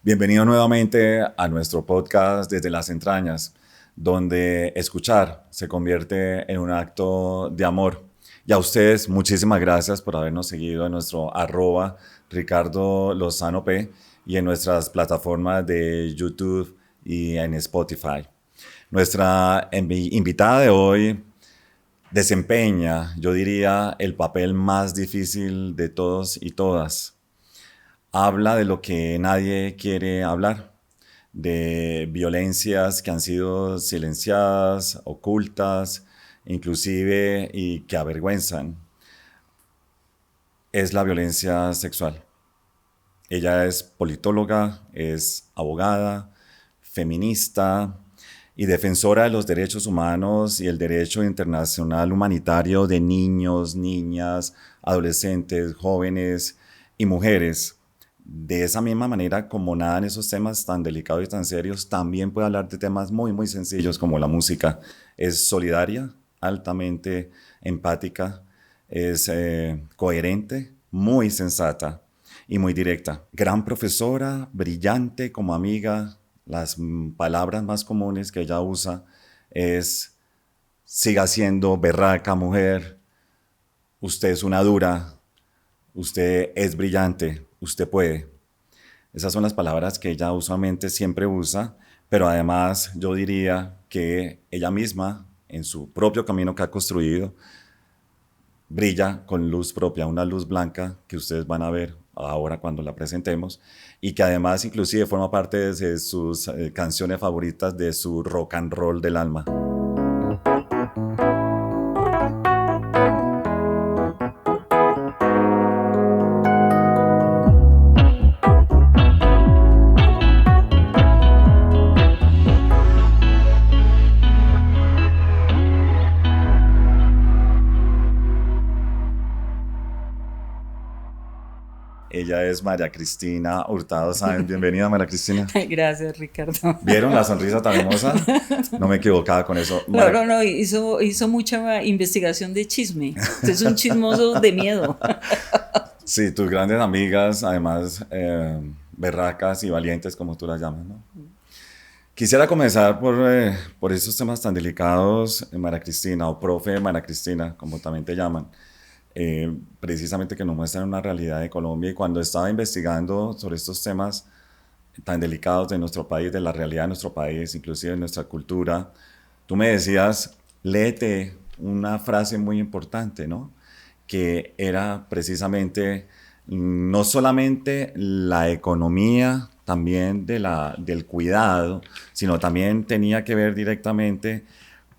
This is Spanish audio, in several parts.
Bienvenido nuevamente a nuestro podcast Desde las Entrañas, donde escuchar se convierte en un acto de amor. Y a ustedes, muchísimas gracias por habernos seguido en nuestro @Ricardo Lozano P y en nuestras plataformas de YouTube y en Spotify. Nuestra invitada de hoy desempeña, yo diría, el papel más difícil de todos y todas. Habla de lo que nadie quiere hablar, de violencias que han sido silenciadas, ocultas, inclusive y que avergüenzan. Es la violencia sexual. Ella es politóloga, es abogada, feminista y defensora de los derechos humanos y el derecho internacional humanitario de niños, niñas, adolescentes, jóvenes y mujeres. De esa misma manera, como nada en esos temas tan delicados y tan serios, también puede hablar de temas muy, muy sencillos como la música. Es solidaria, altamente empática, es coherente, muy sensata y muy directa. Gran profesora, brillante como amiga. Las palabras más comunes que ella usa es: siga siendo berraca mujer, usted es una dura, usted es brillante, usted puede. Esas son las palabras que ella usualmente siempre usa, pero además yo diría que ella misma, en su propio camino que ha construido, brilla con luz propia, una luz blanca que ustedes van a ver ahora cuando la presentemos, y que además inclusive forma parte de sus canciones favoritas, de su rock and roll del alma. Ella es María Cristina Hurtado Sáenz. Bienvenida, María Cristina. Gracias, Ricardo. ¿Vieron la sonrisa tan hermosa? No me equivocaba con eso. No, hizo mucha investigación de chisme. Usted es un chismoso de miedo. Sí, tus grandes amigas, además berracas y valientes, como tú las llamas, ¿no? Quisiera comenzar por esos temas tan delicados, María Cristina, o profe María Cristina, como también te llaman, precisamente que nos muestran una realidad de Colombia. Y cuando estaba investigando sobre estos temas tan delicados de nuestro país, de la realidad de nuestro país, inclusive de nuestra cultura, tú me decías: léete una frase muy importante, ¿no? Que era precisamente no solamente la economía también del cuidado, sino también tenía que ver directamente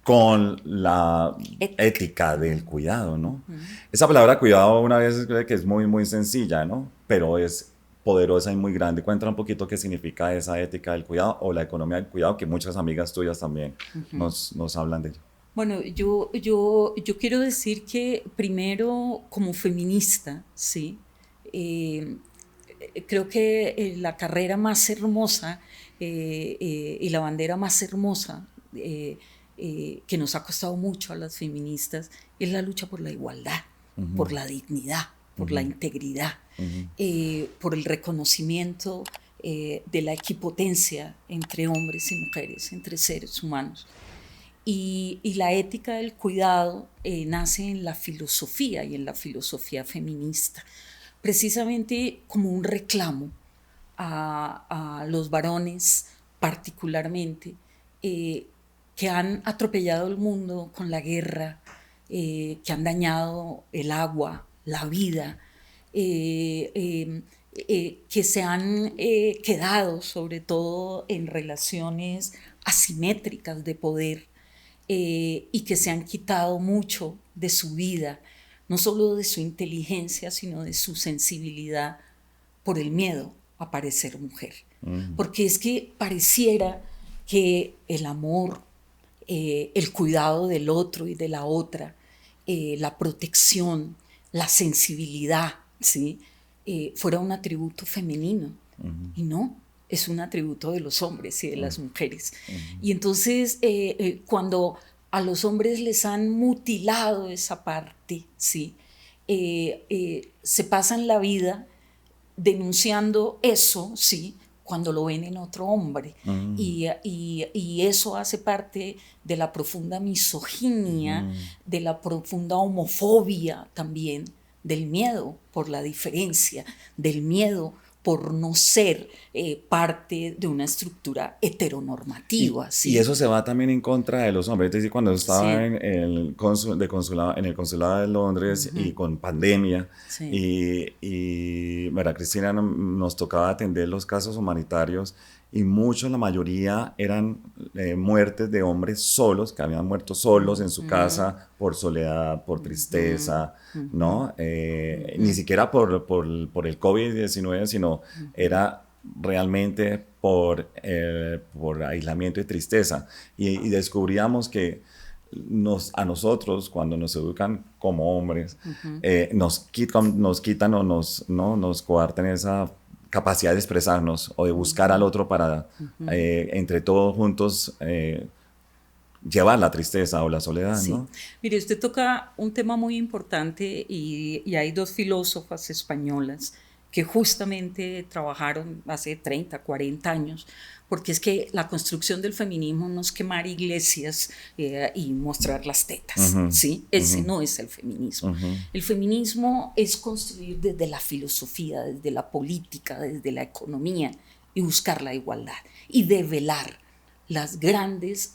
con la ética del cuidado, ¿no? Esa palabra cuidado una vez cree que es muy, muy sencilla, ¿no? Pero es poderosa y muy grande. Cuéntame un poquito qué significa esa ética del cuidado o la economía del cuidado, que muchas amigas tuyas también nos hablan de ello. Bueno, yo quiero decir que primero, como feminista, sí, eh, creo que la carrera más hermosa y la bandera más hermosa que nos ha costado mucho a las feministas es la lucha por la igualdad, por la dignidad, por la integridad, por el reconocimiento de la equipotencia entre hombres y mujeres, entre seres humanos. Y la ética del cuidado nace en la filosofía y en la filosofía feminista, precisamente como un reclamo a los varones particularmente, que han atropellado el mundo con la guerra, que han dañado el agua, la vida, que se han quedado sobre todo en relaciones asimétricas de poder, y que se han quitado mucho de su vida, no solo de su inteligencia, sino de su sensibilidad por el miedo a parecer mujer. Porque es que pareciera que el amor, el cuidado del otro y de la otra, la protección, la sensibilidad, ¿sí? Fuera un atributo femenino. Y no, es un atributo de los hombres y de las mujeres. Y entonces, cuando a los hombres les han mutilado esa parte, ¿sí? Se pasan la vida denunciando eso, ¿sí? cuando lo ven en otro hombre. Y eso hace parte de la profunda misoginia, de la profunda homofobia también, del miedo por la diferencia, del miedo por no ser parte de una estructura heteronormativa. ¿Sí? Y eso se va también en contra de los hombres. Es decir, cuando estaba Sí. en el consulado de Londres y con pandemia, Sí. y María Cristina nos tocaba atender los casos humanitarios, y la mayoría eran muertes de hombres solos, que habían muerto solos en su casa por soledad, por tristeza, ¿no? Ni siquiera por el COVID-19, sino era realmente por aislamiento y tristeza. Y descubríamos que a nosotros, cuando nos educan como hombres, nos quitan o nos coartan esa capacidad de expresarnos o de buscar al otro para, entre todos juntos, llevar la tristeza o la soledad, Sí. ¿no? Mire, usted toca un tema muy importante y hay dos filósofas españolas que justamente trabajaron hace 30, 40 años, porque es que la construcción del feminismo no es quemar iglesias y mostrar las tetas, ¿sí? Ese no es el feminismo. El feminismo es construir desde la filosofía, desde la política, desde la economía y buscar la igualdad y develar las grandes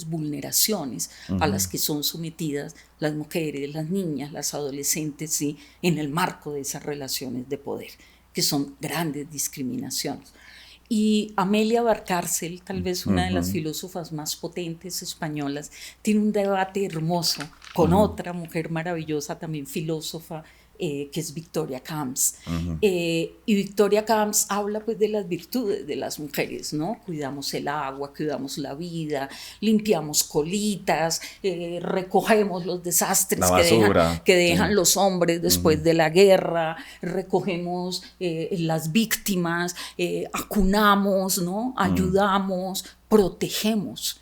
vulneraciones a las que son sometidas las mujeres, las niñas, las adolescentes, ¿sí? En el marco de esas relaciones de poder, que son grandes discriminaciones. Y Amelia Valcárcel, tal vez una de las filósofas más potentes españolas, tiene un debate hermoso con otra mujer maravillosa, también filósofa, que es Victoria Camps. Y Victoria Camps habla pues de las virtudes de las mujeres, ¿no? Cuidamos el agua, cuidamos la vida, limpiamos colitas, recogemos los desastres La basura, que dejan los hombres después de la guerra, recogemos las víctimas, acunamos, ¿no? Ayudamos, protegemos.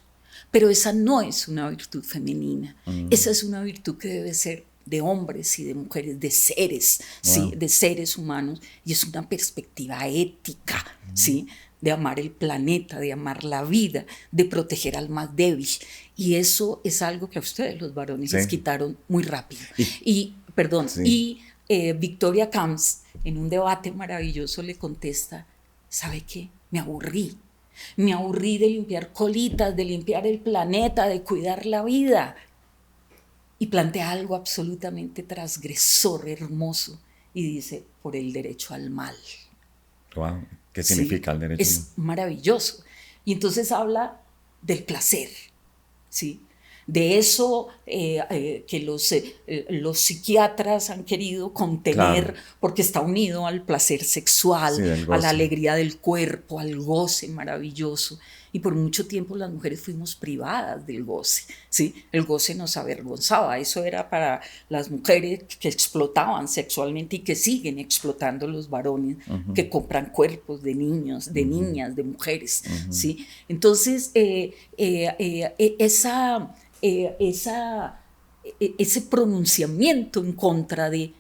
Pero esa no es una virtud femenina, esa es una virtud que debe ser de hombres y de mujeres, de seres, ¿sí? De seres humanos, y es una perspectiva ética, ¿sí? De amar el planeta, de amar la vida, de proteger al más débil. Y eso es algo que a ustedes los varones les quitaron muy rápido. Y Victoria Camps, en un debate maravilloso, le contesta, ¿sabe qué? Me aburrí de limpiar colitas, de limpiar el planeta, de cuidar la vida. Y plantea algo absolutamente transgresor, hermoso, y dice, por el derecho al mal. Wow. ¿Qué significa el derecho al mal? Es maravilloso. Y entonces habla del placer, ¿sí? De eso que los psiquiatras han querido contener, porque está unido al placer sexual, a la alegría del cuerpo, al goce maravilloso. Y por mucho tiempo las mujeres fuimos privadas del goce, ¿sí? El goce nos avergonzaba, eso era para las mujeres que explotaban sexualmente y que siguen explotando los varones, que compran cuerpos de niños, de niñas, de mujeres, ¿sí? Entonces, ese pronunciamiento en contra de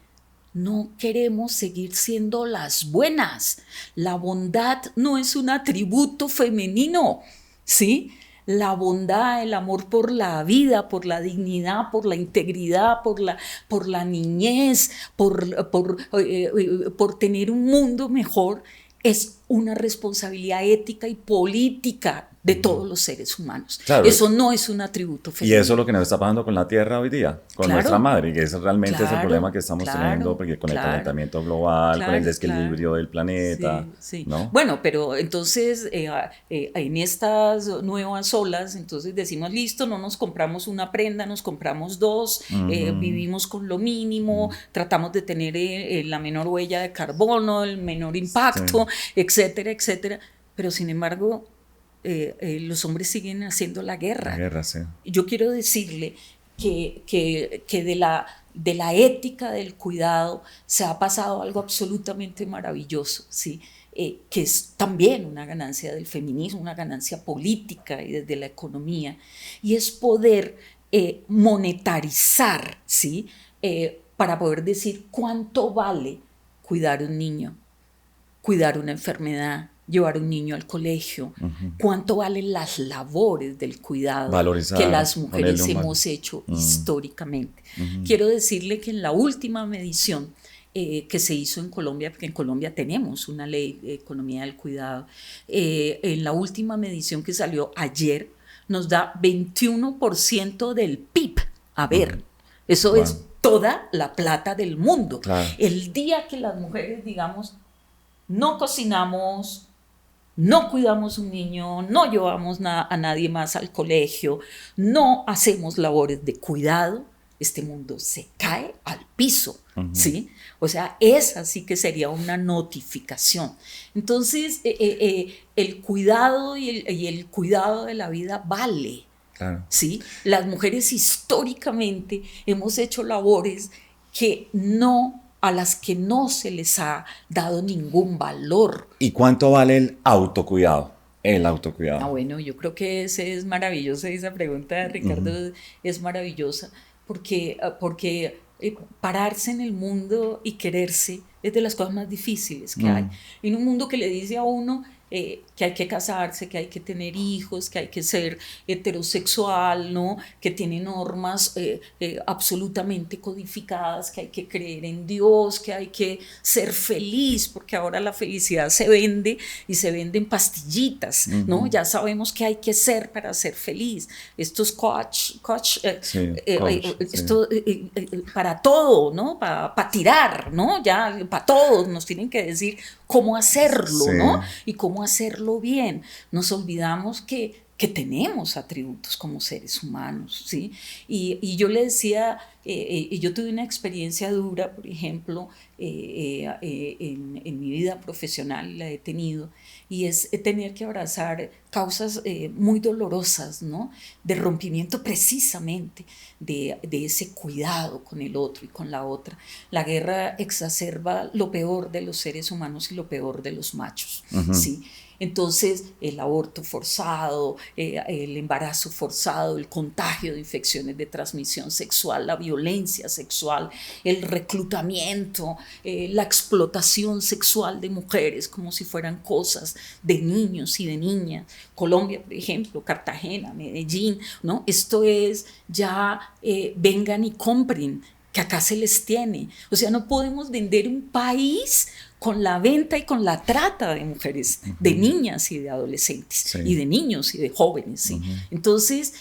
no queremos seguir siendo las buenas. La bondad no es un atributo femenino, ¿sí? La bondad, el amor por la vida, por la dignidad, por la integridad, por la niñez, por tener un mundo mejor, es una responsabilidad ética y política de todos los seres humanos. Claro. Eso no es un atributo femenino. Y eso es lo que nos está pasando con la Tierra hoy día, con nuestra madre, que ese realmente es el problema que estamos teniendo, porque con el calentamiento global, con el desequilibrio del planeta. Sí. ¿No? Bueno, pero entonces en estas nuevas olas, entonces decimos, listo, no nos compramos una prenda, nos compramos dos, vivimos con lo mínimo, tratamos de tener la menor huella de carbono, el menor impacto, etcétera, etcétera. Pero sin embargo, los hombres siguen haciendo la guerra. La guerra, sí. Yo quiero decirle que de la ética del cuidado se ha pasado algo absolutamente maravilloso, ¿sí? Que es también una ganancia del feminismo, una ganancia política y desde la economía, y es poder monetarizar, ¿sí? Para poder decir cuánto vale cuidar un niño, cuidar una enfermedad, llevar un niño al colegio, cuánto valen las labores del cuidado valorizar, que las mujeres hemos hecho históricamente. Quiero decirle que en la última medición que se hizo en Colombia, porque en Colombia tenemos una ley de economía del cuidado, en la última medición que salió ayer, nos da 21% del PIB. A ver, eso es toda la plata del mundo. Claro. El día que las mujeres, digamos, no cocinamos, no cuidamos un niño, no llevamos a nadie más al colegio, no hacemos labores de cuidado, este mundo se cae al piso, ¿sí? O sea, esa sí que sería una notificación. Entonces, el cuidado y el cuidado de la vida vale. Claro. ¿Sí? Las mujeres históricamente hemos hecho labores a las que no se les ha dado ningún valor. ¿Y cuánto vale el autocuidado? El autocuidado. Bueno, yo creo que ese es maravilloso, esa pregunta de Ricardo es maravillosa, porque pararse en el mundo y quererse es de las cosas más difíciles que hay. En un mundo que le dice a uno que hay que casarse, que hay que tener hijos, que hay que ser heterosexual, ¿no? Que tiene normas absolutamente codificadas, que hay que creer en Dios, que hay que ser feliz, porque ahora la felicidad se vende y se vende en pastillitas, ¿no? Ya sabemos qué hay que ser para ser feliz. Estos coach, esto, para todo, ¿no? Para tirar, ¿no? Ya para todos nos tienen que decir cómo hacerlo, ¿no? Y cómo hacerlo bien. Nos olvidamos que tenemos atributos como seres humanos, ¿sí? Y yo le decía, yo tuve una experiencia dura, por ejemplo, en mi vida profesional, la he tenido, y es tener que abrazar causas muy dolorosas, ¿no? De rompimiento precisamente de ese cuidado con el otro y con la otra. La guerra exacerba lo peor de los seres humanos y lo peor de los machos, ¿sí? Entonces, el aborto forzado, el embarazo forzado, el contagio de infecciones de transmisión sexual, la violencia sexual, el reclutamiento, la explotación sexual de mujeres como si fueran cosas de niños y de niñas. Colombia, por ejemplo, Cartagena, Medellín, ¿no? Esto es ya vengan y compren, que acá se les tiene. O sea, no podemos vender un país con la venta y con la trata de mujeres, de niñas y de adolescentes, y de niños y de jóvenes. ¿Sí? Entonces,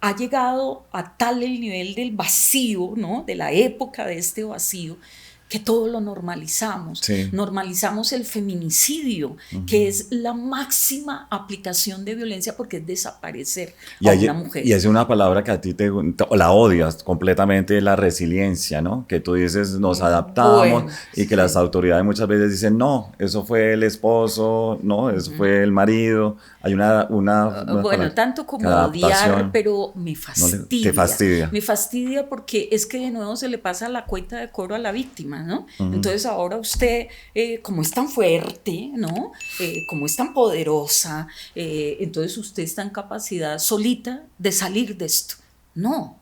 ha llegado a tal el nivel del vacío, ¿no? De la época de este vacío, que todo lo normalizamos. Normalizamos el feminicidio, que es la máxima aplicación de violencia porque es desaparecer a una mujer. Y es una palabra que a ti la odias completamente, la resiliencia, ¿no? Que tú dices, nos adaptamos y que las autoridades muchas veces dicen, no, eso fue el esposo, no, eso fue el marido. Hay una bueno, tanto como odiar, pero me fastidia. No, te fastidia. Me fastidia porque es que de nuevo se le pasa la cuenta de cobro a la víctima, ¿no? Entonces ahora usted, como es tan fuerte, ¿no? Como es tan poderosa, entonces usted está en capacidad solita de salir de esto. No.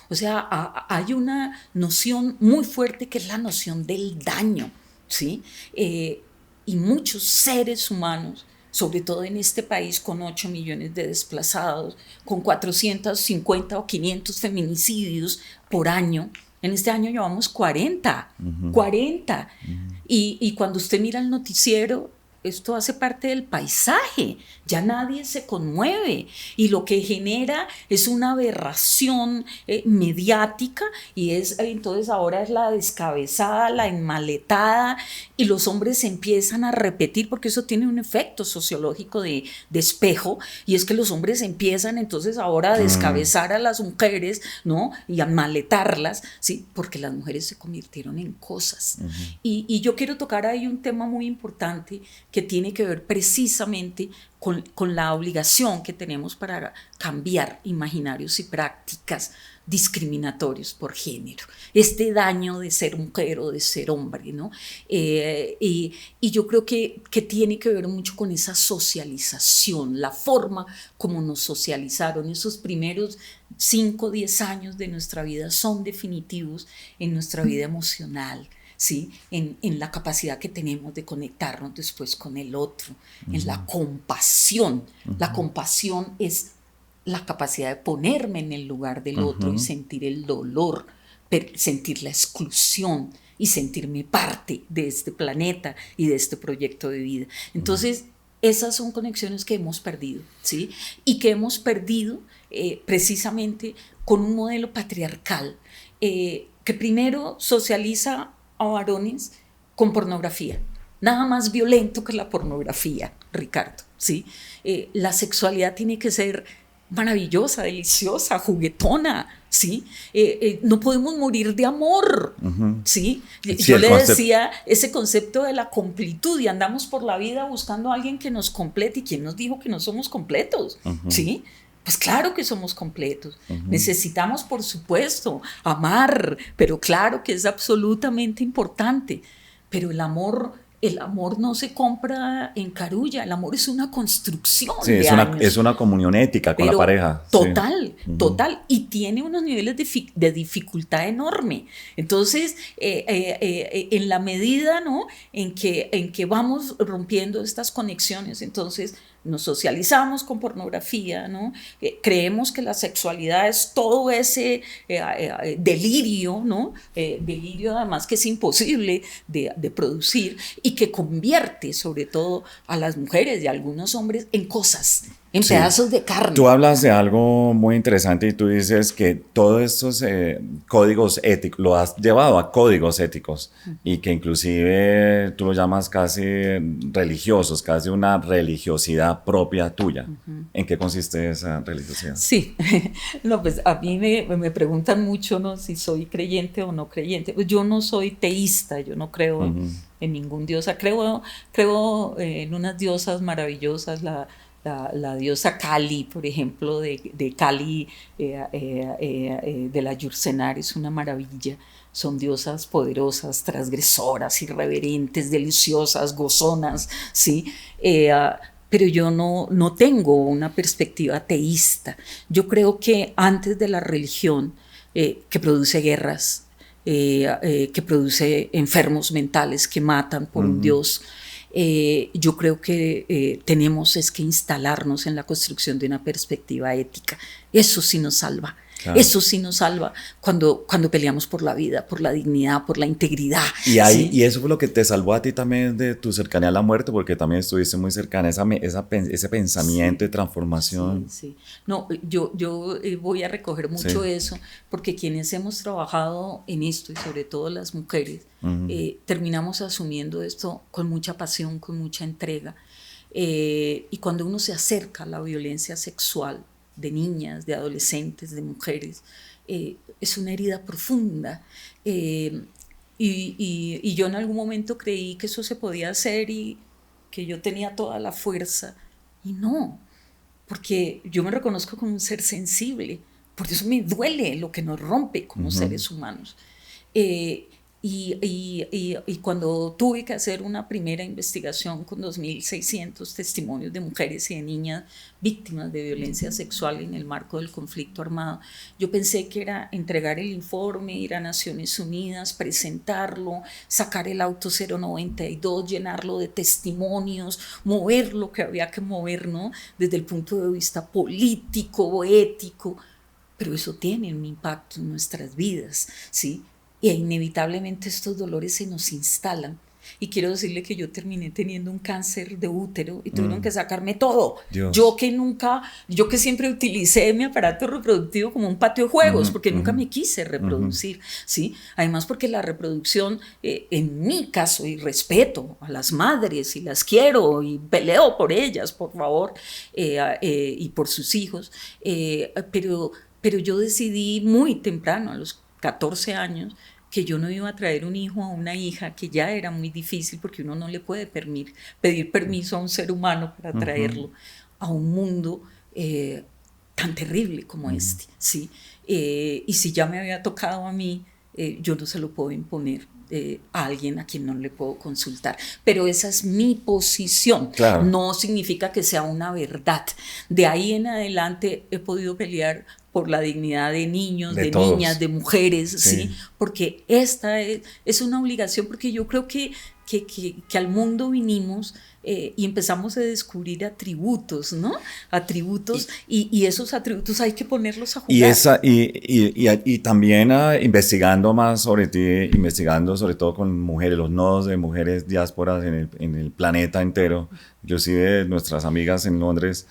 O sea, hay una noción muy fuerte que es la noción del daño, ¿sí? Y muchos seres humanos, sobre todo en este país con 8 millones de desplazados, con 450 o 500 feminicidios por año. En este año llevamos 40. Y cuando usted mira el noticiero, esto hace parte del paisaje, ya nadie se conmueve y lo que genera es una aberración mediática y entonces ahora es la descabezada, la enmaletada y los hombres empiezan a repetir porque eso tiene un efecto sociológico de espejo y es que los hombres empiezan entonces ahora a descabezar a las mujeres, ¿no? Y a enmaletarlas, ¿sí? Porque las mujeres se convirtieron en cosas. Y yo quiero tocar ahí un tema muy importante que tiene que ver precisamente con la obligación que tenemos para cambiar imaginarios y prácticas discriminatorios por género, este daño de ser mujer o de ser hombre, ¿no? Y yo creo que tiene que ver mucho con esa socialización, la forma como nos socializaron. Esos primeros 5 o 10 años de nuestra vida son definitivos en nuestra vida emocional, ¿sí? En la capacidad que tenemos de conectarnos después con el otro, en la compasión. La compasión es la capacidad de ponerme en el lugar del otro y sentir el dolor, sentir la exclusión y sentirme parte de este planeta y de este proyecto de vida. Entonces, esas son conexiones que hemos perdido, ¿sí? Y que hemos perdido precisamente con un modelo patriarcal que primero socializa a varones con pornografía. Nada más violento que la pornografía, Ricardo, ¿sí? La sexualidad tiene que ser maravillosa, deliciosa, juguetona, ¿sí? No podemos morir de amor, ¿sí? Yo le decía ese concepto de la completud y andamos por la vida buscando a alguien que nos complete. ¿Y quién nos dijo que no somos completos? ¿Sí? Pues claro que somos completos. Necesitamos, por supuesto, amar, pero claro que es absolutamente importante. Pero el amor no se compra en carulla, el amor es una construcción. Sí, es una comunión ética con la pareja. Total, total. Y tiene unos niveles de dificultad enorme. Entonces, en la medida, ¿no?, en que vamos rompiendo estas conexiones, entonces nos socializamos con pornografía, ¿no? Creemos que la sexualidad es todo ese delirio, ¿no? Delirio además que es imposible de producir y que convierte sobre todo a las mujeres y a algunos hombres en cosas, en pedazos de carne. Tú hablas de algo muy interesante y tú dices que todos estos códigos éticos, lo has llevado a códigos éticos y que inclusive tú lo llamas casi religiosos, casi una religiosidad propia tuya. ¿En qué consiste esa religiosidad? Sí, no, pues a mí me preguntan mucho, ¿no?, si soy creyente o no creyente. Pues yo no soy teísta, yo no creo en ningún dios. Creo en unas diosas maravillosas, la diosa Kali, por ejemplo, de Kali, de la Yursenar, es una maravilla. Son diosas poderosas, transgresoras, irreverentes, deliciosas, gozonas, ¿sí? Pero yo no tengo una perspectiva teísta. Yo creo que antes de la religión, que produce guerras, que produce enfermos mentales que matan por un dios, yo creo que tenemos es que instalarnos en la construcción de una perspectiva ética. Eso sí nos salva. Claro. Eso sí nos salva cuando peleamos por la vida, por la dignidad, por la integridad. Y eso fue lo que te salvó a ti también de tu cercanía a la muerte, porque también estuviste muy cercana a ese pensamiento de transformación. Sí. No, yo voy a recoger mucho eso, porque quienes hemos trabajado en esto, y sobre todo las mujeres, terminamos asumiendo esto con mucha pasión, con mucha entrega. Y cuando uno se acerca a la violencia sexual, de niñas, de adolescentes, de mujeres, es una herida profunda. Y yo en algún momento creí que eso se podía hacer y que yo tenía toda la fuerza. Y no, porque yo me reconozco como un ser sensible. Por eso me duele lo que nos rompe como seres humanos. Y cuando tuve que hacer una primera investigación con 2.600 testimonios de mujeres y de niñas víctimas de violencia sexual en el marco del conflicto armado, yo pensé que era entregar el informe, ir a Naciones Unidas, presentarlo, sacar el auto 092, llenarlo de testimonios, mover lo que había que mover, ¿no?, desde el punto de vista político, ético, pero eso tiene un impacto en nuestras vidas, ¿sí? Y inevitablemente estos dolores se nos instalan. Y quiero decirle que yo terminé teniendo un cáncer de útero y tuvieron que sacarme todo. Dios. Yo que siempre utilicé mi aparato reproductivo como un patio de juegos, porque nunca me quise reproducir, ¿sí? Además porque la reproducción, en mi caso, y respeto a las madres y las quiero y peleo por ellas, por favor, y por sus hijos, pero yo decidí muy temprano, a los 14 años, que yo no iba a traer un hijo a una hija, que ya era muy difícil porque uno no le puede pedir permiso a un ser humano para traerlo a un mundo tan terrible como este, ¿sí? Y si ya me había tocado a mí, yo no se lo puedo imponer a alguien a quien no le puedo consultar. Pero esa es mi posición. Claro. No significa que sea una verdad. De ahí en adelante he podido pelear por la dignidad de niños, de todos. niñas, de mujeres, Sí. ¿sí? Porque esta es una obligación, porque yo creo que al mundo vinimos y empezamos a descubrir atributos, ¿no? Atributos, y esos atributos hay que ponerlos a jugar. Y también investigando más sobre ti, investigando sobre todo con mujeres, los nodos de mujeres diásporas en el planeta entero, inclusive nuestras amigas en Londres,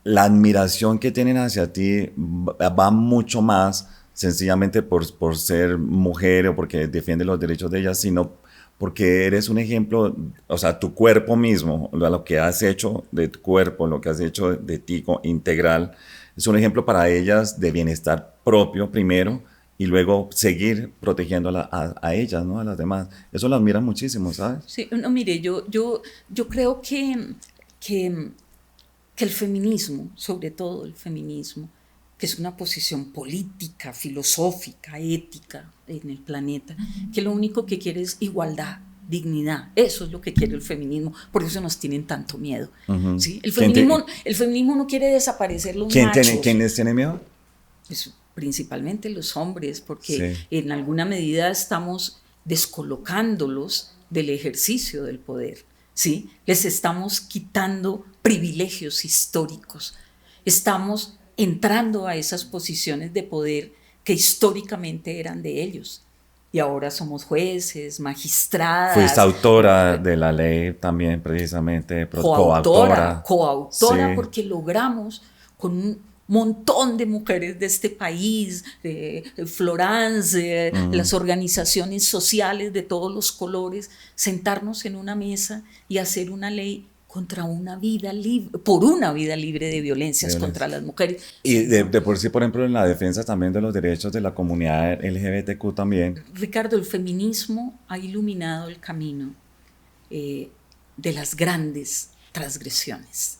la admiración que tienen hacia ti va mucho más sencillamente por ser mujer o porque defiende los derechos de ellas, sino porque eres un ejemplo, o sea, tu cuerpo mismo, lo que has hecho de tu cuerpo, lo que has hecho de ti integral, es un ejemplo para ellas de bienestar propio primero y luego seguir protegiendo a ellas, ¿no? A las demás. Eso lo admiran muchísimo, ¿sabes? Sí, no, mire, yo creo que el feminismo, sobre todo el feminismo, que es una posición política, filosófica, ética en el planeta, que lo único que quiere es igualdad, dignidad. Eso es lo que quiere el feminismo, por eso nos tienen tanto miedo. Uh-huh. ¿Sí? El feminismo no quiere desaparecer los machos. ¿Quiénes tienen miedo? Pues, principalmente los hombres, porque sí, en alguna medida estamos descolocándolos del ejercicio del poder. ¿Sí? Les estamos quitando privilegios históricos. Estamos entrando a esas posiciones de poder que históricamente eran de ellos. Y ahora somos jueces, magistradas. Fuiste autora de la ley también, precisamente. Coautora, sí, porque logramos con un montón de mujeres de este país, Florence, las organizaciones sociales de todos los colores, sentarnos en una mesa y hacer una ley contra una vida libre, por una vida libre de violencias contra las mujeres. Y de por sí, por ejemplo, en la defensa también de los derechos de la comunidad LGBTQ también. Ricardo, el feminismo ha iluminado el camino de las grandes transgresiones.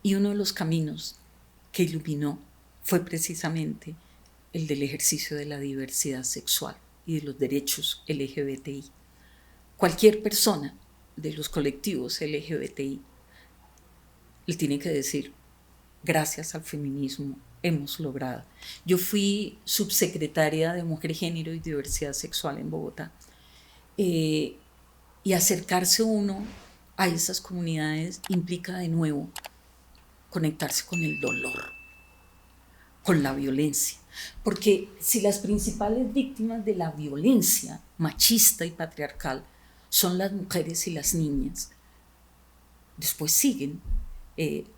Y uno de los caminos que iluminó fue precisamente el del ejercicio de la diversidad sexual y de los derechos LGBTI. Cualquier persona de los colectivos LGBTI le tiene que decir, gracias al feminismo hemos logrado. Yo fui subsecretaria de Mujer, Género y Diversidad Sexual en Bogotá, y acercarse uno a esas comunidades implica de nuevo conectarse con el dolor, con la violencia, porque si las principales víctimas de la violencia machista y patriarcal son las mujeres y las niñas, después siguen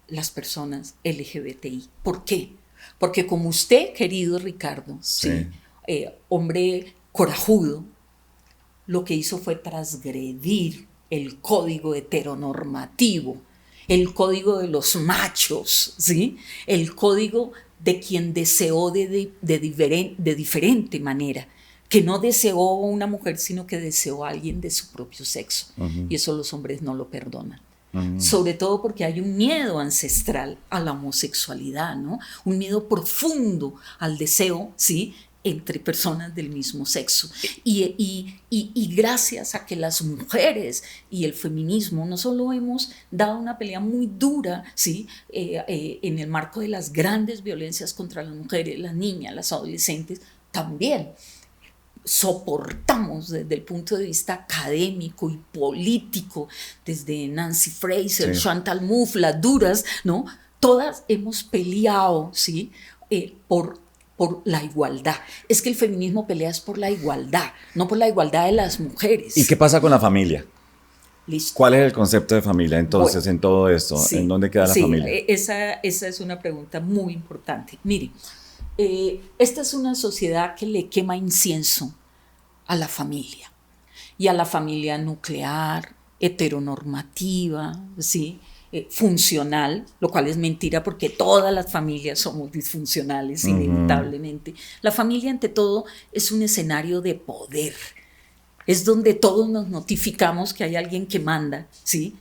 las personas LGBTI. ¿Por qué? Porque como usted, querido Ricardo, sí. Hombre corajudo, lo que hizo fue transgredir el código heteronormativo, el código de los machos, ¿sí? El código de quien deseó de diferente manera, que no deseó a una mujer, sino que deseó a alguien de su propio sexo. Uh-huh. Y eso los hombres no lo perdonan. Uh-huh. Sobre todo porque hay un miedo ancestral a la homosexualidad, ¿no? Un miedo profundo al deseo, ¿sí?, entre personas del mismo sexo. Y gracias a que las mujeres y el feminismo no solo hemos dado una pelea muy dura, ¿sí?, en el marco de las grandes violencias contra las mujeres, las niñas, las adolescentes, también soportamos desde el punto de vista académico y político, desde Nancy Fraser, sí, Chantal Mouffe, las duras, ¿no? Todas hemos peleado, ¿sí?, por la igualdad. Es que el feminismo pelea es por la igualdad, no por la igualdad de las mujeres. ¿Y qué pasa con la familia? Listo. ¿Cuál es el concepto de familia entonces, en todo esto? Sí, ¿en dónde queda la familia? Esa es una pregunta muy importante. Mire, esta es una sociedad que le quema incienso a la familia y a la familia nuclear, heteronormativa, ¿sí?, funcional, lo cual es mentira porque todas las familias somos disfuncionales, inevitablemente. La familia, ante todo, es un escenario de poder. Es donde todos nos notificamos que hay alguien que manda, ¿sí?,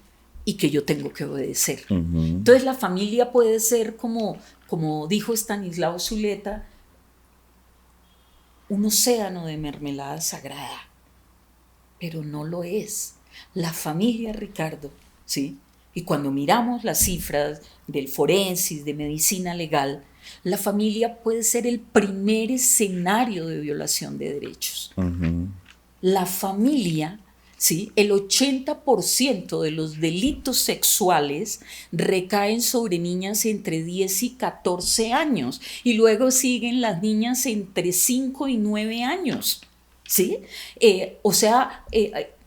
y que yo tengo que obedecer. Entonces, la familia puede ser, como dijo Stanislao Zuleta, un océano de mermelada sagrada, pero no lo es. La familia, Ricardo, ¿sí?, Y cuando miramos las cifras del forensis, de medicina legal, la familia puede ser el primer escenario de violación de derechos. La familia, ¿sí? El 80% de los delitos sexuales recaen sobre niñas entre 10 y 14 años y luego siguen las niñas entre 5 y 9 años, ¿sí?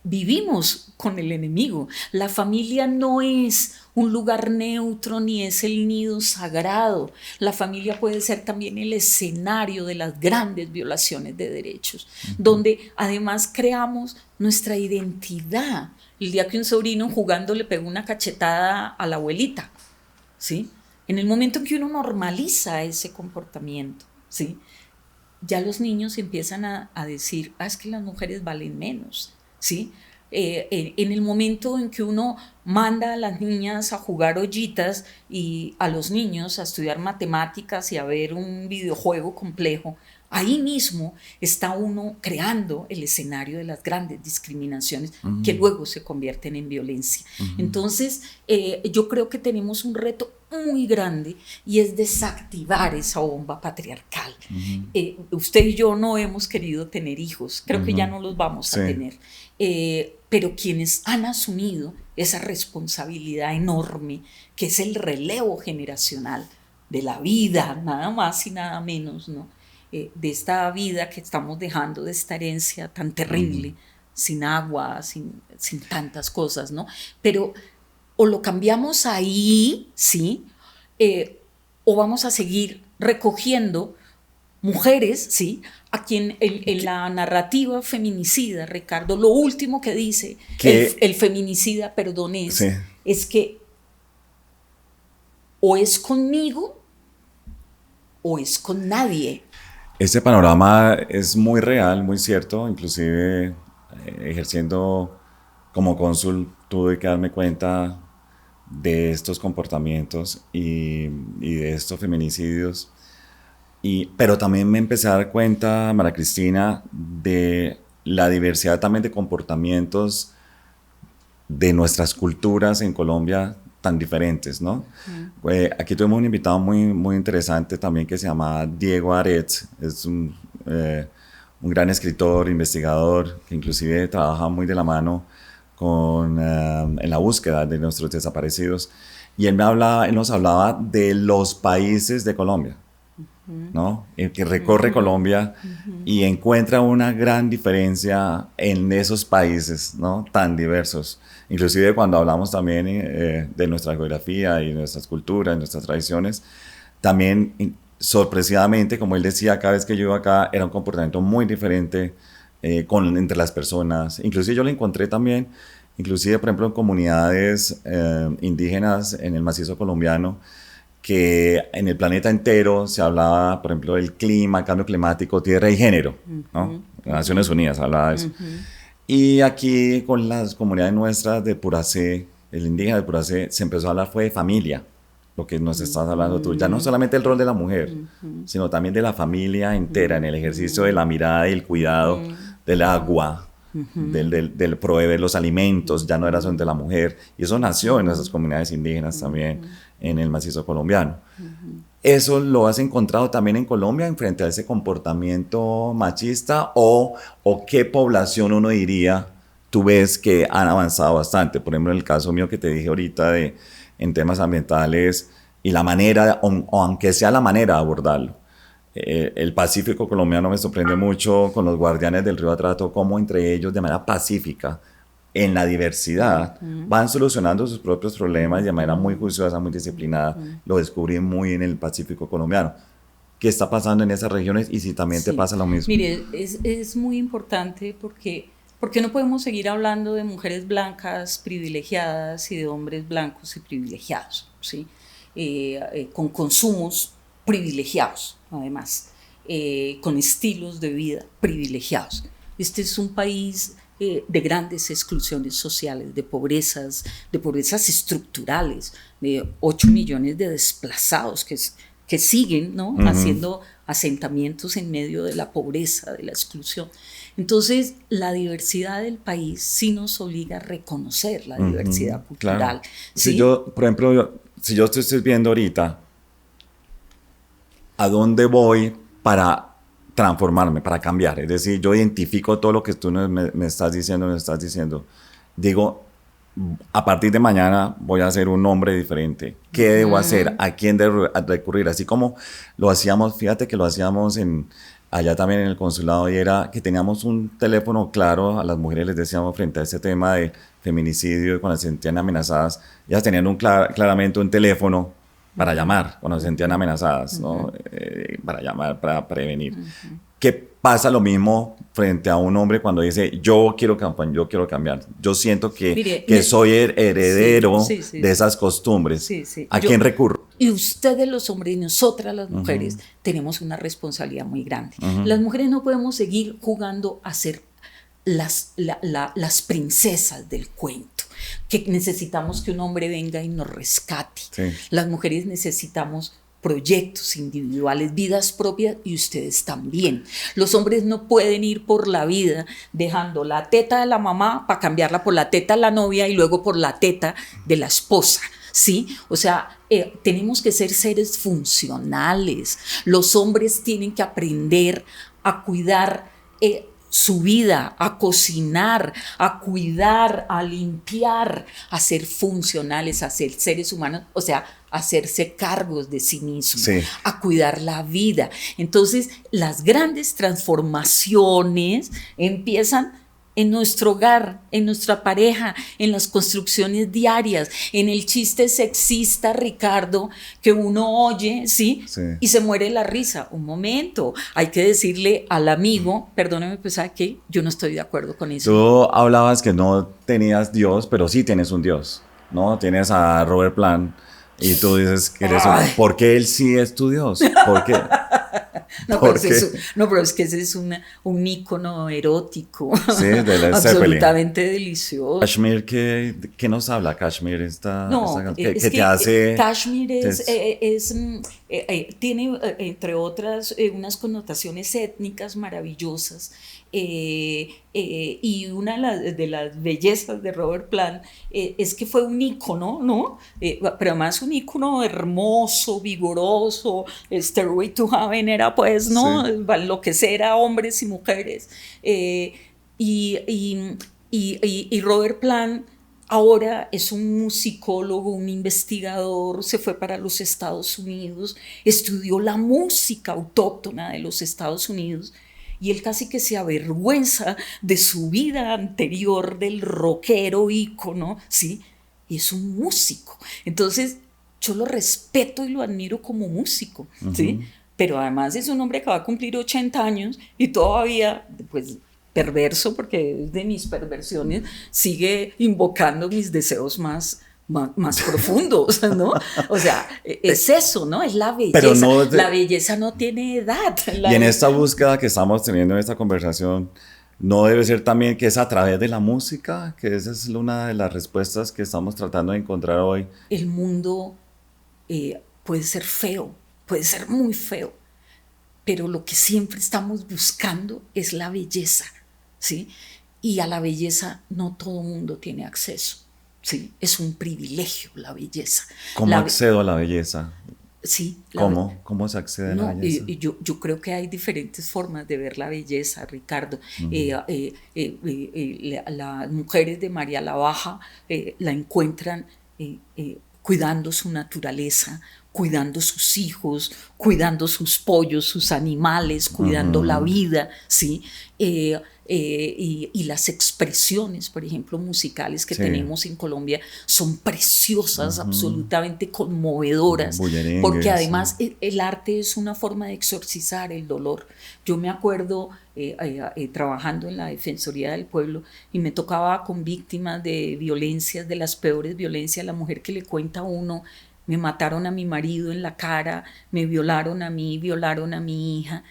Vivimos con el enemigo. La familia no es un lugar neutro ni es el nido sagrado. La familia puede ser también el escenario de las grandes violaciones de derechos, donde además creamos nuestra identidad. El día que un sobrino jugando le pegó una cachetada a la abuelita, ¿sí? En el momento en que uno normaliza ese comportamiento, ¿sí? Ya los niños empiezan a decir, es que las mujeres valen menos, ¿sí? En el momento en que uno manda a las niñas a jugar ollitas y a los niños a estudiar matemáticas y a ver un videojuego complejo, ahí mismo está uno creando el escenario de las grandes discriminaciones que luego se convierten en violencia. Entonces, yo creo que tenemos un reto muy grande y es desactivar esa bomba patriarcal. Usted y yo no hemos querido tener hijos, creo que ya no los vamos a tener. Pero quienes han asumido esa responsabilidad enorme, que es el relevo generacional de la vida, nada más y nada menos, ¿no? De esta vida que estamos dejando, de esta herencia tan terrible, sin agua, sin tantas cosas, ¿no? Pero o lo cambiamos ahí, ¿sí? O vamos a seguir recogiendo mujeres, ¿sí? A quien en la narrativa feminicida, Ricardo, lo último que dice el feminicida, perdón, es que o es conmigo o es con nadie. Ese panorama es muy real, muy cierto, inclusive ejerciendo como cónsul tuve que darme cuenta de estos comportamientos y de estos feminicidios. Pero también me empecé a dar cuenta, María Cristina, de la diversidad también de comportamientos de nuestras culturas en Colombia tan diferentes, ¿no? Aquí tuvimos un invitado muy interesante también que se llama Diego Aretz, es un gran escritor, investigador, que inclusive trabaja muy de la mano en la búsqueda de nuestros desaparecidos. Y él nos hablaba de los países de Colombia, ¿no? Que recorre Colombia y encuentra una gran diferencia en esos países, ¿no? Tan diversos. Inclusive cuando hablamos también de nuestra geografía y nuestras culturas, nuestras tradiciones, también sorpresivamente, como él decía, cada vez que yo iba acá era un comportamiento muy diferente entre las personas. Inclusive yo lo encontré también, inclusive por ejemplo en comunidades indígenas en el macizo colombiano, que en el planeta entero se hablaba, por ejemplo, del clima, cambio climático, tierra y género, ¿no? Naciones Unidas hablaba de eso. Y aquí con las comunidades nuestras de Puracé, el indígena de Puracé, se empezó a hablar fue de familia, lo que nos estás hablando tú. Ya no solamente el rol de la mujer, sino también de la familia entera, en el ejercicio de la mirada y el cuidado del agua, del proveer los alimentos, ya no era solamente la mujer. Y eso nació en esas comunidades indígenas también, en el macizo colombiano. ¿Eso lo has encontrado también en Colombia en frente a ese comportamiento machista o qué población uno diría tú ves que han avanzado bastante? Por ejemplo, en el caso mío que te dije ahorita en temas ambientales y la manera, o aunque sea la manera de abordarlo. El Pacífico colombiano me sorprende mucho con los guardianes del río Atrato, cómo entre ellos de manera pacífica, en la diversidad, van solucionando sus propios problemas de manera muy juiciosa, muy disciplinada. Lo descubrí muy en el Pacífico colombiano. ¿Qué está pasando en esas regiones y si también te pasa lo mismo? Mire, es muy importante porque no podemos seguir hablando de mujeres blancas privilegiadas y de hombres blancos y privilegiados, ¿sí? Con consumos privilegiados, además, con estilos de vida privilegiados. Este es un país de grandes exclusiones sociales, de pobrezas estructurales, de 8 millones de desplazados que siguen, ¿no? Haciendo asentamientos en medio de la pobreza, de la exclusión. Entonces, la diversidad del país sí nos obliga a reconocer la diversidad cultural. Claro. ¿Sí? Si yo, por ejemplo, si yo te estoy viendo ahorita, ¿a dónde voy para transformarme, para cambiar? Es decir, yo identifico todo lo que tú me estás diciendo. Digo, a partir de mañana voy a ser un hombre diferente. ¿Qué debo hacer? ¿A quién debo recurrir? Así como lo hacíamos, fíjate que lo hacíamos allá también en el consulado, y era que teníamos un teléfono claro, a las mujeres les decíamos frente a ese tema de feminicidio, cuando se sentían amenazadas, ellas tenían claramente un teléfono para llamar cuando se sentían amenazadas, ¿no? Para llamar, para prevenir. ¿Qué pasa lo mismo frente a un hombre cuando dice yo quiero cambiar? Yo siento que soy heredero de esas costumbres. ¿A quién recurro? Y ustedes los hombres y nosotras las mujeres tenemos una responsabilidad muy grande. Las mujeres no podemos seguir jugando a ser las princesas del cuento, que necesitamos que un hombre venga y nos rescate. Sí. Las mujeres necesitamos proyectos individuales, vidas propias, y ustedes también. Los hombres no pueden ir por la vida dejando la teta de la mamá para cambiarla por la teta de la novia y luego por la teta de la esposa. ¿Sí? O sea, tenemos que ser seres funcionales. Los hombres tienen que aprender a cuidar su vida, a cocinar, a cuidar, a limpiar, a ser funcionales, a ser seres humanos, o sea, a hacerse cargos de sí mismos, a cuidar la vida. Entonces, las grandes transformaciones empiezan en nuestro hogar, en nuestra pareja, en las construcciones diarias, en el chiste sexista, Ricardo, que uno oye, ¿sí? Y se muere la risa. Un momento, hay que decirle al amigo, perdóname, pues, ¿sabe qué? Yo no estoy de acuerdo con eso. Tú hablabas que no tenías Dios, pero sí tienes un Dios, ¿no? Tienes a Robert Plant y tú dices que eres ¿por qué él sí es tu Dios? ¿Por qué? Pero es que ese es un ícono erótico, sí, de la absolutamente delicioso. Kashmir, ¿qué nos habla Kashmir? ¿Qué te hace? Kashmir tiene, entre otras, unas connotaciones étnicas maravillosas. Y una de las bellezas de Robert Plant es que fue un ícono, ¿no? Pero además un ícono hermoso, vigoroso. Stairway to Heaven era, pues, ¿no? Sí. Enloquecer a hombres y mujeres. Y Robert Plant ahora es un musicólogo, un investigador, se fue para los Estados Unidos, estudió la música autóctona de los Estados Unidos. Y él casi que se avergüenza de su vida anterior del rockero ícono, ¿sí? Y es un músico. Entonces, yo lo respeto y lo admiro como músico, ¿sí? Pero además es un hombre que va a cumplir 80 años y todavía, pues, perverso, porque es de mis perversiones, sigue invocando mis deseos más profundos, ¿no? O sea, es eso, ¿no? Es la belleza. Pero la belleza no tiene edad. Y en esta búsqueda que estamos teniendo en esta conversación, ¿no debe ser también que es a través de la música? Que esa es una de las respuestas que estamos tratando de encontrar hoy. El mundo puede ser feo, puede ser muy feo, pero lo que siempre estamos buscando es la belleza, ¿sí? Y a la belleza no todo mundo tiene acceso. Sí, es un privilegio la belleza. ¿Cómo accedo a la belleza? Sí. ¿Cómo se accede a la belleza? Yo creo que hay diferentes formas de ver la belleza, Ricardo. Las mujeres de María la Baja la encuentran cuidando su naturaleza, cuidando sus hijos, cuidando sus pollos, sus animales, cuidando la vida, ¿sí? Y las expresiones, por ejemplo, musicales que tenemos en Colombia son preciosas, absolutamente conmovedoras, porque además el arte es una forma de exorcizar el dolor. Yo me acuerdo trabajando en la Defensoría del Pueblo y me tocaba con víctimas de violencias, de las peores violencias, la mujer que le cuenta a uno: me mataron a mi marido en la cara, me violaron a mí, violaron a mi hija,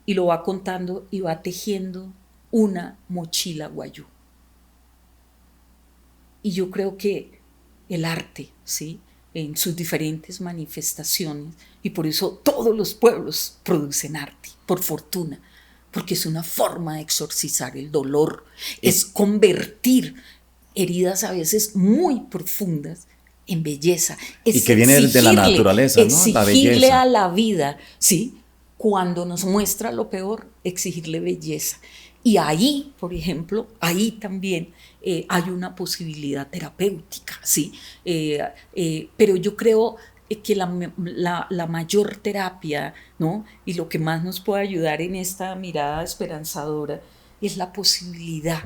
y lo va contando y va tejiendo una mochila guayú. Y yo creo que el arte, ¿sí? en sus diferentes manifestaciones, y por eso todos los pueblos producen arte, por fortuna, porque es una forma de exorcizar el dolor, es convertir heridas a veces muy profundas en belleza. Es y que viene de la naturaleza, ¿no? La exigirle belleza. a la vida, ¿sí? Cuando nos muestra lo peor, exigirle belleza. Y ahí, por ejemplo, ahí también hay una posibilidad terapéutica, ¿sí? Pero yo creo que la mayor terapia, ¿no? Y lo que más nos puede ayudar en esta mirada esperanzadora es la posibilidad,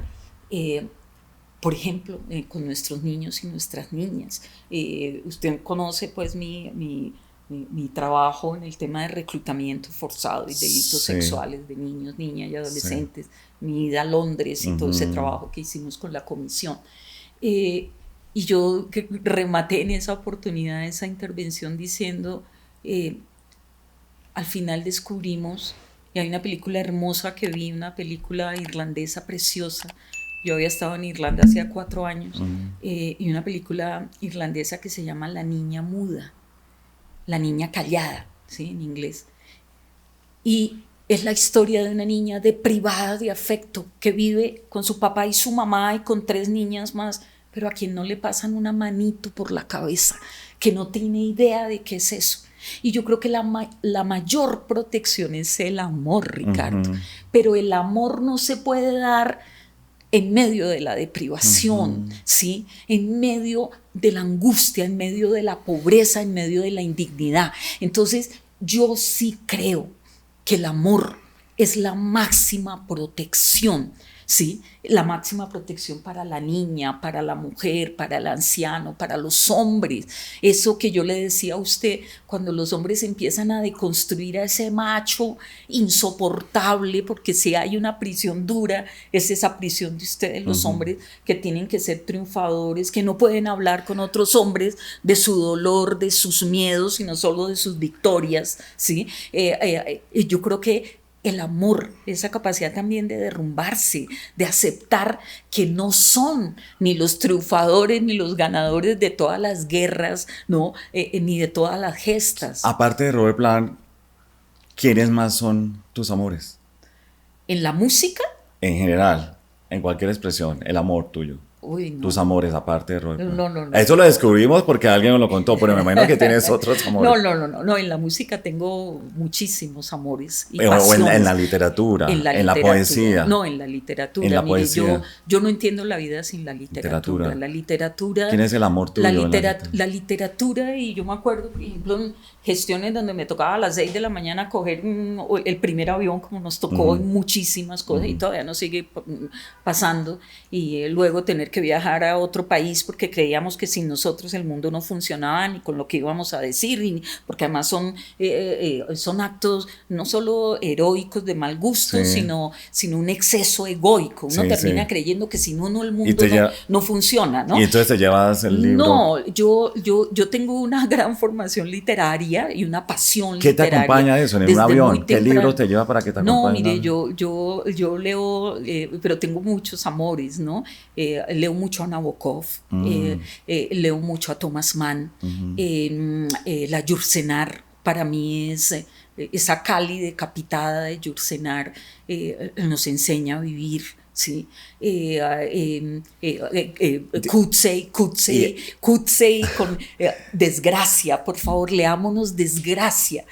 por ejemplo, con nuestros niños y nuestras niñas. Usted conoce pues mi trabajo en el tema de reclutamiento forzado y delitos sexuales de niños, niñas y adolescentes, mi ida a Londres y todo ese trabajo que hicimos con la comisión. Y yo rematé en esa oportunidad, esa intervención diciendo, al final descubrimos, y hay una película hermosa que vi, una película irlandesa preciosa. Yo había estado en Irlanda hacía 4 años, y una película irlandesa que se llama La niña muda, la niña callada, ¿sí? En inglés. Y es la historia de una niña deprivada de afecto que vive con su papá y su mamá y con 3 niñas más, pero a quien no le pasan una manito por la cabeza, que no tiene idea de qué es eso. Y yo creo que la mayor protección es el amor, Ricardo. Pero el amor no se puede dar en medio de la deprivación, ¿sí? En medio de la angustia, en medio de la pobreza, en medio de la indignidad. Entonces, yo sí creo que el amor es la máxima protección, ¿sí? La máxima protección para la niña, para la mujer, para el anciano, para los hombres. Eso que yo le decía a usted, cuando los hombres empiezan a deconstruir a ese macho insoportable, porque si hay una prisión dura, es esa prisión de ustedes, los hombres, que tienen que ser triunfadores, que no pueden hablar con otros hombres de su dolor, de sus miedos, sino solo de sus victorias, ¿sí? Yo creo que el amor, esa capacidad también de derrumbarse, de aceptar que no son ni los triunfadores ni los ganadores de todas las guerras, ¿no? Ni de todas las gestas. Aparte de Robert Plant, ¿quiénes más son tus amores? En la música, En general, en cualquier expresión, el amor tuyo. uy, no. Tus amores, aparte de Robert Plant. No. Eso lo descubrimos porque alguien nos lo contó, pero me imagino que tienes otros amores. No, en la música tengo muchísimos amores y O pasiones. en la literatura, en la poesía. No, en la literatura. En la Mire, poesía. yo no entiendo la vida sin la literatura. La literatura. ¿Quién es el amor tuyo? La literatura, y yo me acuerdo, por ejemplo, en gestiones donde me tocaba a las 6 de la mañana coger el primer avión, como nos tocó en muchísimas cosas, y todavía nos sigue pasando, y luego tener que viajar a otro país porque creíamos que sin nosotros el mundo no funcionaba, ni con lo que íbamos a decir, porque además son actos no solo heroicos de mal gusto, sino un exceso egoico. Uno termina creyendo que sin uno el mundo no funciona, ¿no? Y entonces te llevas el libro. No, yo tengo una gran formación literaria y una pasión ¿Qué literaria. ¿Qué te acompaña eso en un avión? ¿Qué libro te lleva para que te acompañe? No, mire, yo leo, pero tengo muchos amores, ¿no? Leo mucho a Nabokov, leo mucho a Thomas Mann, la Yourcenar, para mí es esa Cali decapitada de Yourcenar, nos enseña a vivir, ¿sí? Coetzee con desgracia, por favor, leámonos Desgracia.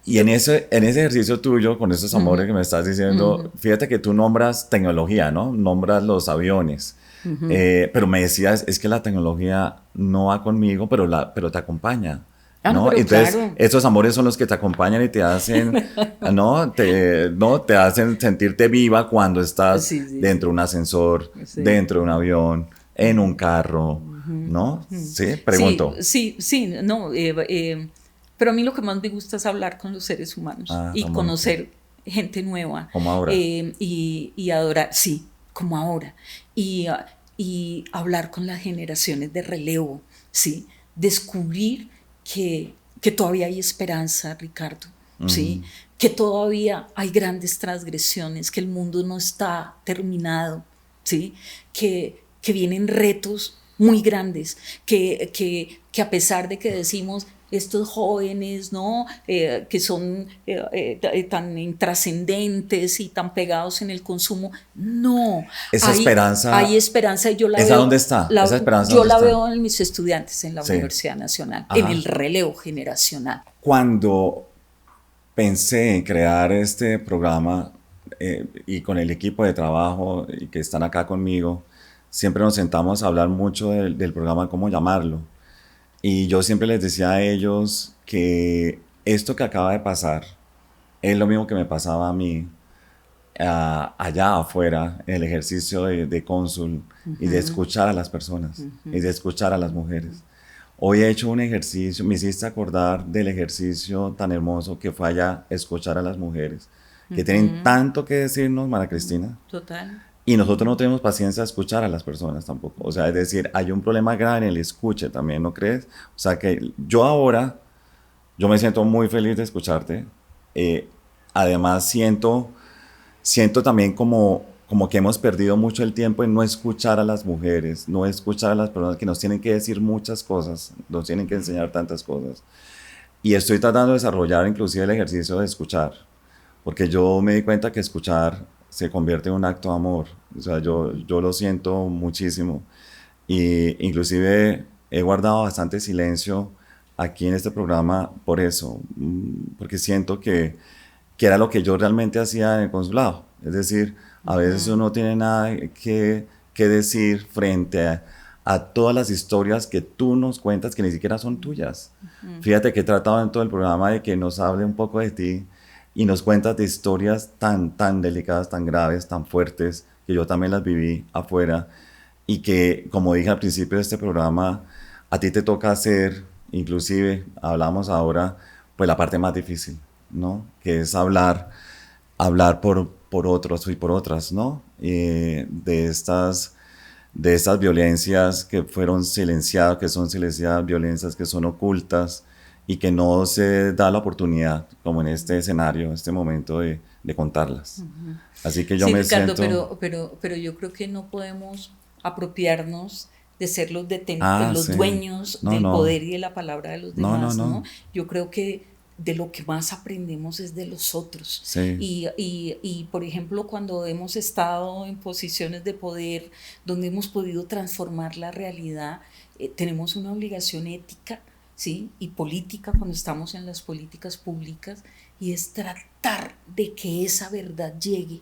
Y en ese ejercicio tuyo, con esos amores que me estás diciendo, fíjate que tú nombras tecnología, ¿no? Nombras los aviones. Pero me decías, es que la tecnología no va conmigo, pero te acompaña. ¿no? Entonces, claro, esos amores son los que te acompañan y te hacen, ¿no? Te hacen sentirte viva cuando estás dentro de un ascensor, dentro de un avión, en un carro, ¿no? Sí, pregunto. Sí, no, pero a mí lo que más me gusta es hablar con los seres humanos y conocer gente nueva. Como ahora. Y adorar, sí, como ahora. Y hablar con las generaciones de relevo, ¿sí? Descubrir que todavía hay esperanza, Ricardo, ¿sí? Que todavía hay grandes transgresiones, que el mundo no está terminado, ¿sí? Que vienen retos muy grandes, que a pesar de que decimos estos jóvenes, ¿no? Que son tan intrascendentes y tan pegados en el consumo, no, Esa esperanza, hay esperanza y yo la ¿esa veo, dónde está? ¿Esa esperanza yo dónde la está? veo en mis estudiantes en la Sí. Universidad Nacional, en Ajá. el relevo generacional. Cuando pensé en crear este programa y con el equipo de trabajo y que están acá conmigo, siempre nos sentamos a hablar mucho del programa, cómo llamarlo. Y yo siempre les decía a ellos que esto que acaba de pasar es lo mismo que me pasaba a mí allá afuera, en el ejercicio de cónsul y de escuchar a las personas y de escuchar a las mujeres. Hoy he hecho un ejercicio, me hiciste acordar del ejercicio tan hermoso que fue allá escuchar a las mujeres, que tienen tanto que decirnos, María Cristina. Total. Y nosotros no tenemos paciencia de escuchar a las personas tampoco. O sea, es decir, hay un problema grave en el escuche también, ¿no crees? O sea, que yo ahora, yo me siento muy feliz de escucharte. Además, siento también como que hemos perdido mucho el tiempo en no escuchar a las mujeres, no escuchar a las personas que nos tienen que decir muchas cosas, nos tienen que enseñar tantas cosas. Y estoy tratando de desarrollar inclusive el ejercicio de escuchar, porque yo me di cuenta que escuchar se convierte en un acto de amor. O sea, yo lo siento muchísimo. Y inclusive he guardado bastante silencio aquí en este programa por eso, porque siento que era lo que yo realmente hacía en el consulado. Es decir, a veces uno no tiene nada que decir frente a todas las historias que tú nos cuentas que ni siquiera son tuyas. Fíjate que he tratado en todo el programa de que nos hable un poco de ti y nos cuentas de historias tan delicadas, tan graves, tan fuertes, que yo también las viví afuera y que, como dije al principio de este programa, a ti te toca hacer, inclusive hablamos ahora, pues la parte más difícil, ¿no? Que es hablar por otros y por otras, ¿no? De estas violencias que fueron silenciadas, que son silenciadas, violencias que son ocultas y que no se da la oportunidad, como en este escenario, en este momento, de contarlas. Así que yo Sí, me Ricardo, siento... pero yo creo que no podemos apropiarnos de ser Ah, los sí. dueños No, del no. poder y de la palabra de los No, no, demás, ¿no? no. Yo creo que de lo que más aprendemos es de los otros. Sí. Y, por ejemplo, cuando hemos estado en posiciones de poder donde hemos podido transformar la realidad, tenemos una obligación ética, ¿sí? Y política cuando estamos en las políticas públicas, y es tratar de que esa verdad llegue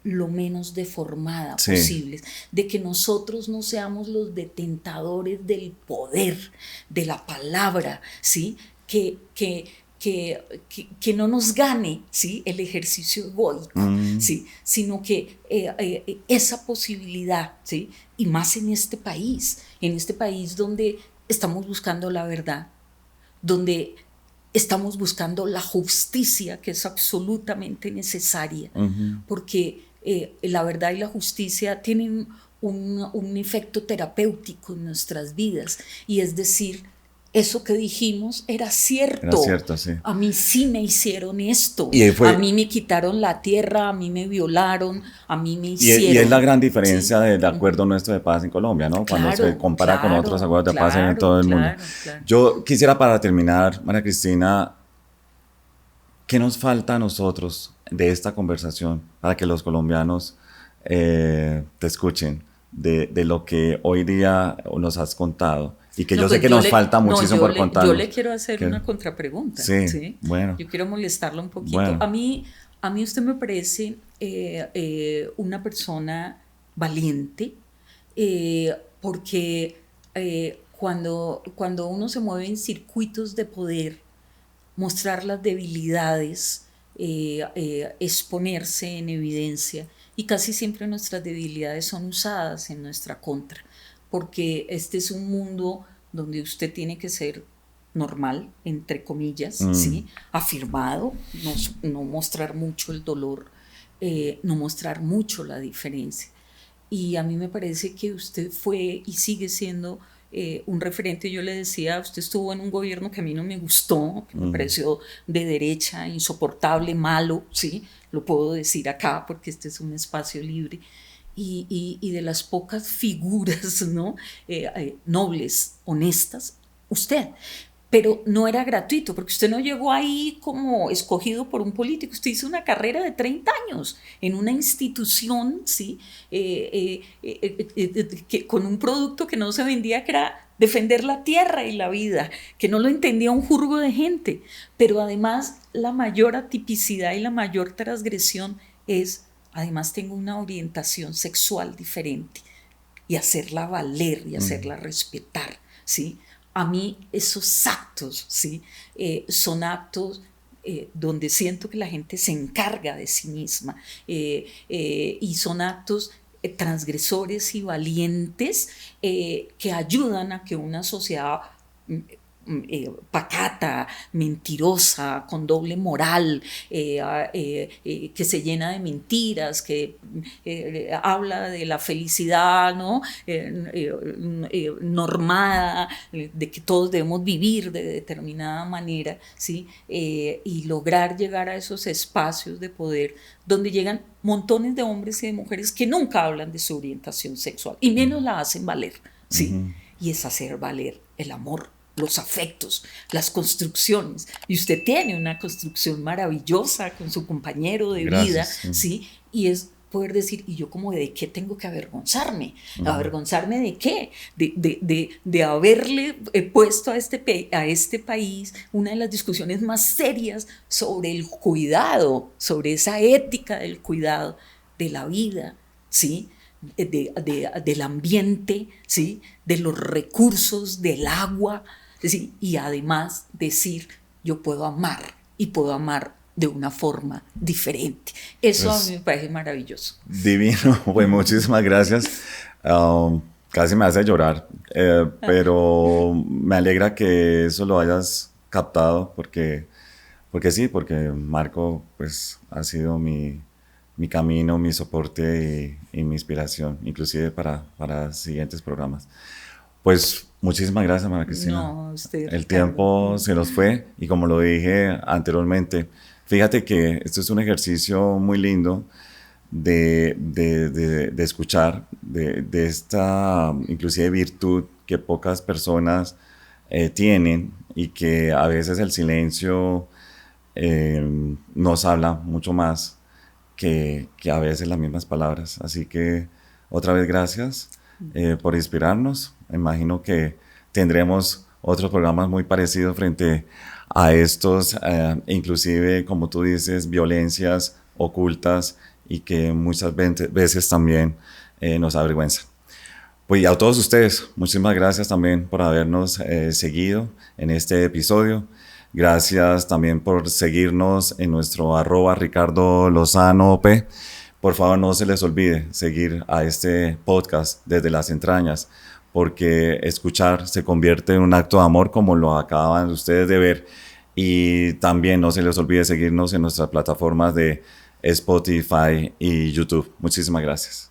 lo menos deformada Sí. posible, de que nosotros no seamos los detentadores del poder, de la palabra, ¿sí? Que no nos gane, ¿sí? El ejercicio egoico, ¿sí? Sino que esa posibilidad, ¿sí? Y más en este país donde estamos buscando la verdad, donde estamos buscando la justicia, que es absolutamente necesaria, porque la verdad y la justicia tienen un efecto terapéutico en nuestras vidas, y es decir, eso que dijimos era cierto. Era cierto, sí. A mí sí me hicieron esto, Y fue, a mí me quitaron la tierra, a mí me violaron, a mí me hicieron. y es la gran diferencia ¿sí? del acuerdo nuestro de paz en Colombia, ¿no? Cuando Claro, se compara con otros acuerdos de paz en claro, todo el mundo. Claro. Yo quisiera, para terminar, María Cristina, ¿qué nos falta a nosotros de esta conversación para que los colombianos te escuchen de lo que hoy día nos has contado? Y que yo sé que nos falta muchísimo por contar. Yo le quiero hacer una contrapregunta. Sí, bueno. Yo quiero molestarla un poquito. Bueno. A mí usted me parece una persona valiente, porque cuando uno se mueve en circuitos de poder, mostrar las debilidades, exponerse en evidencia, y casi siempre nuestras debilidades son usadas en nuestra contra, porque este es un mundo donde usted tiene que ser normal, entre comillas, ¿sí? Afirmado, no mostrar mucho el dolor, no mostrar mucho la diferencia. Y a mí me parece que usted fue y sigue siendo un referente. Yo le decía, usted estuvo en un gobierno que a mí no me gustó, que me pareció de derecha, insoportable, malo, ¿sí? Lo puedo decir acá porque este es un espacio libre. y de las pocas figuras, ¿no? Nobles, honestas, usted. Pero no era gratuito, porque usted no llegó ahí como escogido por un político, usted hizo una carrera de 30 años en una institución, ¿sí? Con un producto que no se vendía, que era defender la tierra y la vida, que no lo entendía un jurgo de gente, pero además la mayor atipicidad y la mayor transgresión es, además tengo una orientación sexual diferente, y hacerla valer y hacerla respetar, ¿sí? A mí esos actos, ¿sí? Son actos donde siento que la gente se encarga de sí misma, y son actos transgresores y valientes, que ayudan a que una sociedad pacata, mentirosa, con doble moral, que se llena de mentiras, que habla de la felicidad, ¿no? Normada, de que todos debemos vivir de determinada manera, ¿sí? Y lograr llegar a esos espacios de poder donde llegan montones de hombres y de mujeres que nunca hablan de su orientación sexual y menos la hacen valer, ¿sí? Y es hacer valer el amor, los afectos, las construcciones. Y usted tiene una construcción maravillosa con su compañero de vida, ¿sí? Y es poder decir, ¿y yo como de qué tengo que avergonzarme? ¿Avergonzarme de qué? De haberle puesto a este país una de las discusiones más serias sobre el cuidado, sobre esa ética del cuidado de la vida, ¿sí? Del ambiente, ¿sí? De los recursos, del agua, ¿sí? Y además decir, yo puedo amar y puedo amar de una forma diferente. Eso pues, a mí me parece maravilloso. Divino, pues muchísimas gracias. Casi me hace llorar, pero me alegra que eso lo hayas captado porque sí, porque Marco pues ha sido mi camino, mi soporte y mi inspiración, inclusive para siguientes programas. Pues muchísimas gracias, María Cristina. No, usted, el tiempo se nos fue y como lo dije anteriormente, fíjate que esto es un ejercicio muy lindo de escuchar, de esta inclusive virtud que pocas personas tienen y que a veces el silencio nos habla mucho más que a veces las mismas palabras. Así que otra vez gracias por inspirarnos. Imagino que tendremos otros programas muy parecidos frente a estos, inclusive, como tú dices, violencias ocultas y que muchas veces también nos avergüenzan. Pues y a todos ustedes, muchísimas gracias también por habernos seguido en este episodio. Gracias también por seguirnos en nuestro @RicardoLozanoP. Por favor, no se les olvide seguir a este podcast desde las entrañas, porque escuchar se convierte en un acto de amor, como lo acaban ustedes de ver. Y también no se les olvide seguirnos en nuestras plataformas de Spotify y YouTube. Muchísimas gracias.